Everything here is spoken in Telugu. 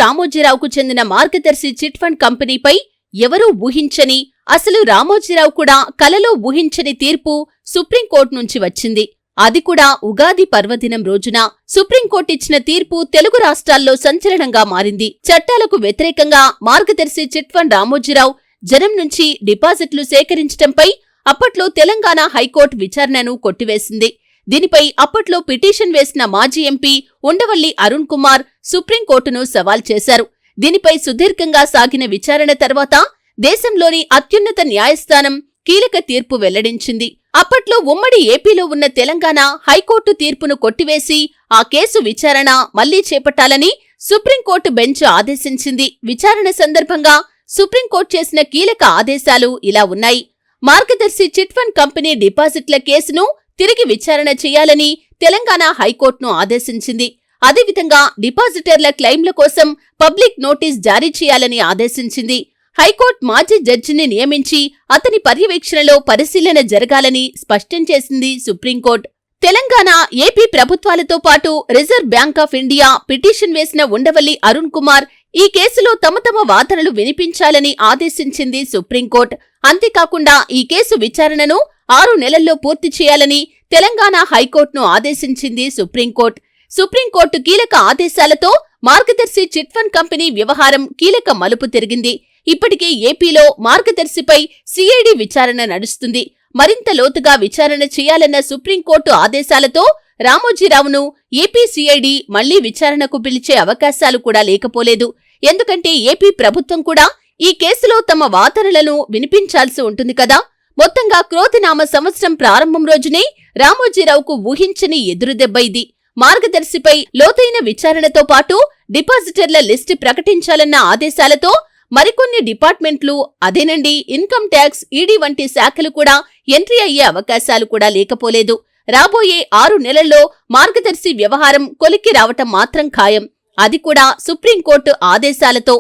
రామోజీరావుకు చెందిన మార్గదర్శి చిట్ ఫండ్ కంపెనీపై ఎవరూ ఊహించని, అసలు రామోజీరావు కూడా కలలో ఊహించని తీర్పు సుప్రీంకోర్టు నుంచి వచ్చింది. అది కూడా ఉగాది పర్వదినం రోజున. సుప్రీంకోర్టు ఇచ్చిన తీర్పు తెలుగు రాష్ట్రాల్లో సంచలనంగా మారింది. చట్టాలకు వ్యతిరేకంగా మార్గదర్శి చిట్ ఫండ్ రామోజీరావు జనం నుంచి డిపాజిట్లు సేకరించటంపై అప్పట్లో తెలంగాణ హైకోర్టు విచారణను కొట్టివేసింది. దీనిపై అప్పట్లో పిటిషన్ వేసిన మాజీ ఎంపీ ఉండవల్లి అరుణ్ కుమార్ సుప్రీంకోర్టును సవాల్ చేశారు. దీనిపై సుదీర్ఘంగా సాగిన విచారణ తర్వాత దేశంలోని అత్యున్నత న్యాయస్థానం కీలక తీర్పు వెల్లడించింది. అప్పట్లో ఉమ్మడి ఏపీలో ఉన్న తెలంగాణ హైకోర్టు తీర్పును కొట్టివేసి ఆ కేసు విచారణ మళ్లీ చేపట్టాలని సుప్రీంకోర్టు బెంచ్ ఆదేశించింది. విచారణ సందర్భంగా సుప్రీంకోర్టు చేసిన కీలక ఆదేశాలు ఇలా ఉన్నాయి. మార్గదర్శి చిట్ ఫండ్ కంపెనీ డిపాజిట్ల కేసును తిరిగి విచారణ చేయాలని తెలంగాణ హైకోర్టును ఆదేశించింది. అదేవిధంగా డిపాజిటర్ల క్లెయిమ్ల కోసం పబ్లిక్ నోటీస్ జారీ చేయాలని ఆదేశించింది. హైకోర్టు మాజీ జడ్జిని నియమించి అతని పర్యవేక్షణలో పరిశీలన జరగాలని స్పష్టం చేసింది సుప్రీంకోర్టు. తెలంగాణ, ఏపీ ప్రభుత్వాలతో పాటు reserve bank of India petition వేసిన ఉండవల్లి అరుణ్ కుమార్ ఈ కేసులో తమ తమ వాదనలు వినిపించాలని ఆదేశించింది సుప్రీంకోర్టు. అంతేకాకుండా ఈ కేసు విచారణను 6 నెలల్లో పూర్తి చేయాలని తెలంగాణ హైకోర్టును ఆదేశించింది సుప్రీంకోర్టు. సుప్రీంకోర్టు కీలక ఆదేశాలతో మార్గదర్శి చిట్ ఫండ్ కంపెనీ వ్యవహారం కీలక మలుపు తిరిగింది. ఇప్పటికే ఏపీలో మార్గదర్శిపై సిఐడి విచారణ నడుస్తుంది. మరింత లోతుగా విచారణ చేయాలన్న సుప్రీంకోర్టు ఆదేశాలతో రామోజీరావును ఏపీ సిఐడి మళ్లీ విచారణకు పిలిచే అవకాశాలు కూడా లేకపోలేదు. ఎందుకంటే ఏపీ ప్రభుత్వం కూడా ఈ కేసులో తమ వాదనలను వినిపించాల్సి ఉంటుంది కదా. మొత్తంగా క్రోధినామ సంవత్సరం ప్రారంభం రోజునే రామోజీరావుకు ఊహించని ఎదురుదెబ్బ ఇది. మార్గదర్శిపై లోతైన విచారణతో పాటు డిపాజిటర్ల లిస్టు ప్రకటించాలన్న ఆదేశాలతో మరికొన్ని డిపార్ట్మెంట్లు, అదేనండి ఇన్కమ్ ట్యాక్స్, ఈడీ వంటి శాఖలు కూడా ఎంట్రీ అయ్యే అవకాశాలు కూడా లేకపోలేదు. రాబోయే 6 నెలల్లో మార్గదర్శి వ్యవహారం కొలిక్కి రావటం మాత్రం ఖాయం. అది కూడా సుప్రీంకోర్టు ఆదేశాలతో.